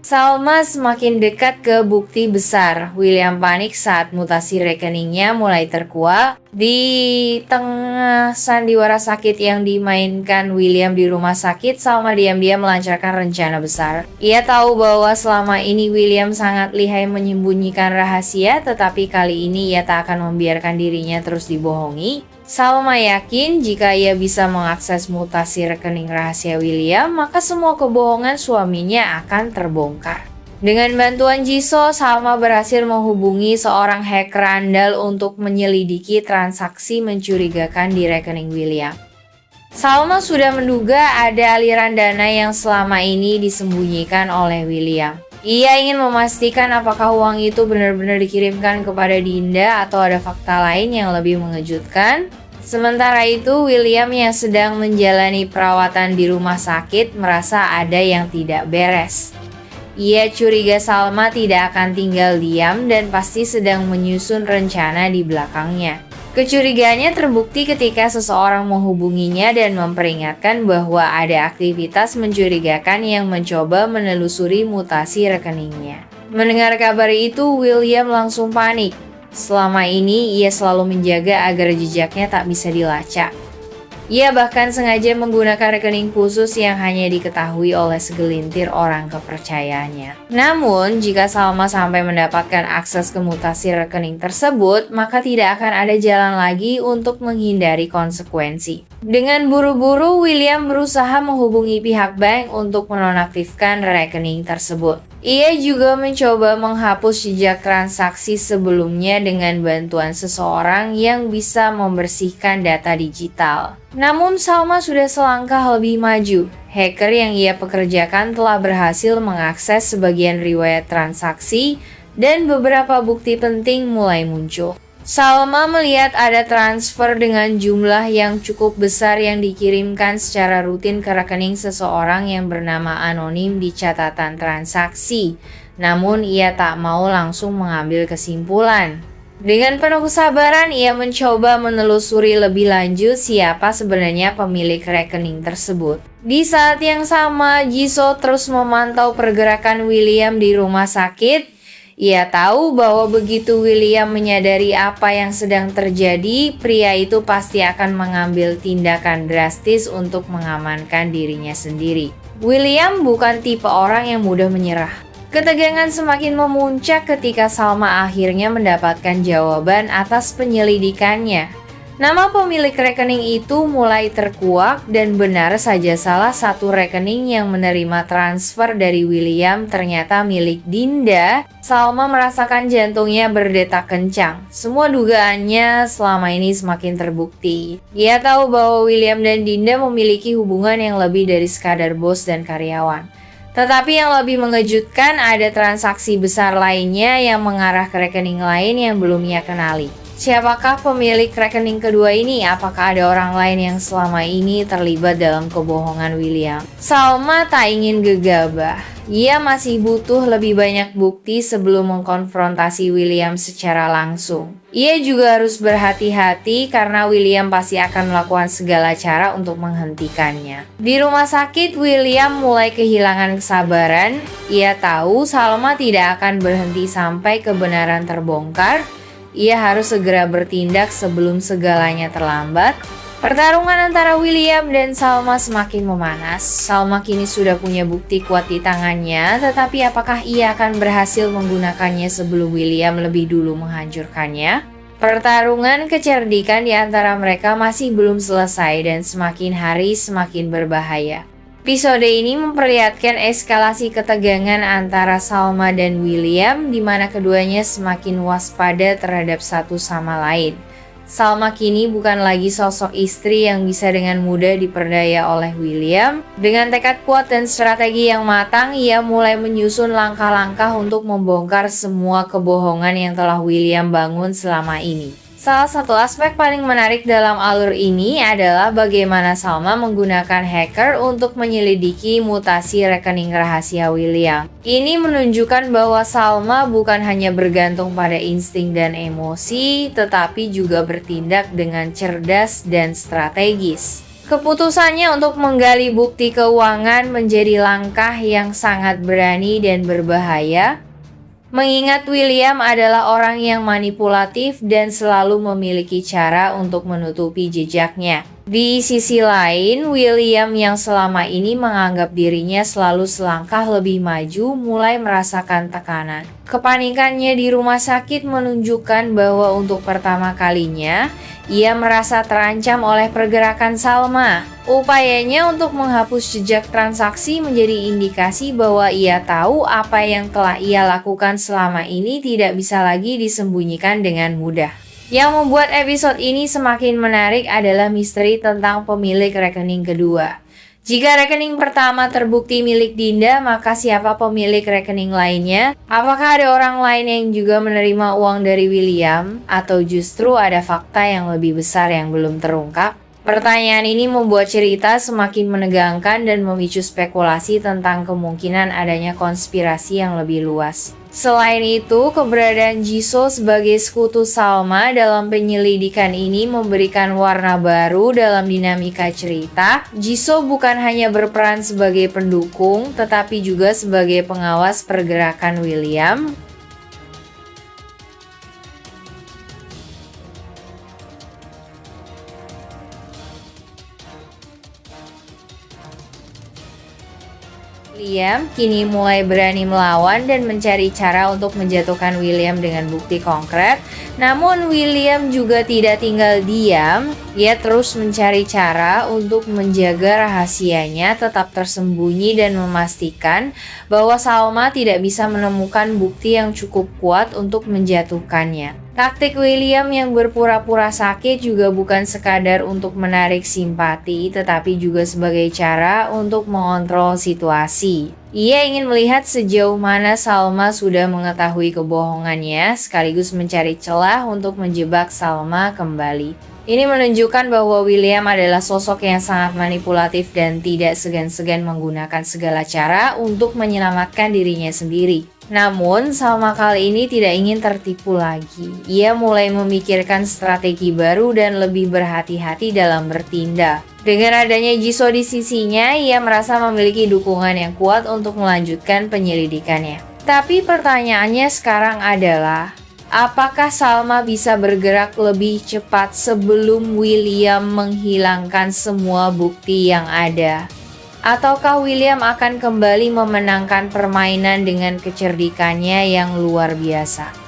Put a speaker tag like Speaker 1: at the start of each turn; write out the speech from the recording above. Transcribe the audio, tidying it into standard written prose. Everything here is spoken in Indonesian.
Speaker 1: Salma semakin dekat ke bukti besar. William panik saat mutasi rekeningnya mulai terkuak. Di tengah sandiwara sakit yang dimainkan William di rumah sakit, Salma diam-diam melancarkan rencana besar. Ia tahu bahwa selama ini William sangat lihai menyembunyikan rahasia, tetapi kali ini ia tak akan membiarkan dirinya terus dibohongi. Salma yakin jika ia bisa mengakses mutasi rekening rahasia William, maka semua kebohongan suaminya akan terbongkar. Dengan bantuan Jisoo, Salma berhasil menghubungi seorang hacker andal untuk menyelidiki transaksi mencurigakan di rekening William. Salma sudah menduga ada aliran dana yang selama ini disembunyikan oleh William. Ia ingin memastikan apakah uang itu benar-benar dikirimkan kepada Dinda atau ada fakta lain yang lebih mengejutkan. Sementara itu, William yang sedang menjalani perawatan di rumah sakit merasa ada yang tidak beres. Ia curiga Salma tidak akan tinggal diam dan pasti sedang menyusun rencana di belakangnya. Kecurigaannya terbukti ketika seseorang menghubunginya dan memperingatkan bahwa ada aktivitas mencurigakan yang mencoba menelusuri mutasi rekeningnya. Mendengar kabar itu, William langsung panik. Selama ini, ia selalu menjaga agar jejaknya tak bisa dilacak. Ia bahkan sengaja menggunakan rekening khusus yang hanya diketahui oleh segelintir orang kepercayaannya. Namun, jika Salma sampai mendapatkan akses ke mutasi rekening tersebut, maka tidak akan ada jalan lagi untuk menghindari konsekuensi. Dengan buru-buru, William berusaha menghubungi pihak bank untuk menonaktifkan rekening tersebut. Ia juga mencoba menghapus jejak transaksi sebelumnya dengan bantuan seseorang yang bisa membersihkan data digital. Namun Salma sudah selangkah lebih maju. Hacker yang ia pekerjakan telah berhasil mengakses sebagian riwayat transaksi dan beberapa bukti penting mulai muncul. Salma melihat ada transfer dengan jumlah yang cukup besar yang dikirimkan secara rutin ke rekening seseorang yang bernama anonim di catatan transaksi. Namun ia tak mau langsung mengambil kesimpulan. Dengan penuh kesabaran, ia mencoba menelusuri lebih lanjut siapa sebenarnya pemilik rekening tersebut. Di saat yang sama, Jisoo terus memantau pergerakan William di rumah sakit. Ia tahu bahwa begitu William menyadari apa yang sedang terjadi, pria itu pasti akan mengambil tindakan drastis untuk mengamankan dirinya sendiri. William bukan tipe orang yang mudah menyerah. Ketegangan semakin memuncak ketika Salma akhirnya mendapatkan jawaban atas penyelidikannya. Nama pemilik rekening itu mulai terkuak dan benar saja salah satu rekening yang menerima transfer dari William ternyata milik Dinda. Salma merasakan jantungnya berdetak kencang. Semua dugaannya selama ini semakin terbukti. Ia tahu bahwa William dan Dinda memiliki hubungan yang lebih dari sekadar bos dan karyawan. Tetapi yang lebih mengejutkan ada transaksi besar lainnya yang mengarah ke rekening lain yang belum ia kenali. Siapakah pemilik rekening kedua ini? Apakah ada orang lain yang selama ini terlibat dalam kebohongan William? Salma tak ingin gegabah. Ia masih butuh lebih banyak bukti sebelum mengkonfrontasi William secara langsung. Ia juga harus berhati-hati karena William pasti akan melakukan segala cara untuk menghentikannya. Di rumah sakit, William mulai kehilangan kesabaran. Ia tahu Salma tidak akan berhenti sampai kebenaran terbongkar. Ia harus segera bertindak sebelum segalanya terlambat. Pertarungan antara William dan Salma semakin memanas. Salma kini sudah punya bukti kuat di tangannya, tetapi apakah ia akan berhasil menggunakannya sebelum William lebih dulu menghancurkannya? Pertarungan kecerdikan di antara mereka masih belum selesai dan semakin hari semakin berbahaya. Episode ini memperlihatkan eskalasi ketegangan antara Salma dan William, di mana keduanya semakin waspada terhadap satu sama lain. Salma kini bukan lagi sosok istri yang bisa dengan mudah diperdaya oleh William. Dengan tekad kuat dan strategi yang matang, ia mulai menyusun langkah-langkah untuk membongkar semua kebohongan yang telah William bangun selama ini. Salah satu aspek paling menarik dalam alur ini adalah bagaimana Salma menggunakan hacker untuk menyelidiki mutasi rekening rahasia William. Ini menunjukkan bahwa Salma bukan hanya bergantung pada insting dan emosi, tetapi juga bertindak dengan cerdas dan strategis. Keputusannya untuk menggali bukti keuangan menjadi langkah yang sangat berani dan berbahaya, mengingat William adalah orang yang manipulatif dan selalu memiliki cara untuk menutupi jejaknya. Di sisi lain, William yang selama ini menganggap dirinya selalu selangkah lebih maju mulai merasakan tekanan. Kepanikannya di rumah sakit menunjukkan bahwa untuk pertama kalinya, ia merasa terancam oleh pergerakan Salma. Upayanya untuk menghapus jejak transaksi menjadi indikasi bahwa ia tahu apa yang telah ia lakukan selama ini tidak bisa lagi disembunyikan dengan mudah. Yang membuat episode ini semakin menarik adalah misteri tentang pemilik rekening kedua. Jika rekening pertama terbukti milik Dinda, maka siapa pemilik rekening lainnya? Apakah ada orang lain yang juga menerima uang dari William? Atau justru ada fakta yang lebih besar yang belum terungkap? Pertanyaan ini membuat cerita semakin menegangkan dan memicu spekulasi tentang kemungkinan adanya konspirasi yang lebih luas. Selain itu, keberadaan Jisoo sebagai sekutu Salma dalam penyelidikan ini memberikan warna baru dalam dinamika cerita. Jisoo bukan hanya berperan sebagai pendukung, tetapi juga sebagai pengawas pergerakan William. William kini mulai berani melawan dan mencari cara untuk menjatuhkan William dengan bukti konkret. Namun William juga tidak tinggal diam, ia terus mencari cara untuk menjaga rahasianya tetap tersembunyi dan memastikan bahwa Salma tidak bisa menemukan bukti yang cukup kuat untuk menjatuhkannya. Taktik William yang berpura-pura sakit juga bukan sekadar untuk menarik simpati, tetapi juga sebagai cara untuk mengontrol situasi. Ia ingin melihat sejauh mana Salma sudah mengetahui kebohongannya, sekaligus mencari celah untuk menjebak Salma kembali. Ini menunjukkan bahwa William adalah sosok yang sangat manipulatif dan tidak segan-segan menggunakan segala cara untuk menyelamatkan dirinya sendiri. Namun, Salma kali ini tidak ingin tertipu lagi. Ia mulai memikirkan strategi baru dan lebih berhati-hati dalam bertindak. Dengan adanya Jisoo di sisinya, ia merasa memiliki dukungan yang kuat untuk melanjutkan penyelidikannya. Tapi pertanyaannya sekarang adalah, apakah Salma bisa bergerak lebih cepat sebelum William menghilangkan semua bukti yang ada? Ataukah William akan kembali memenangkan permainan dengan kecerdikannya yang luar biasa?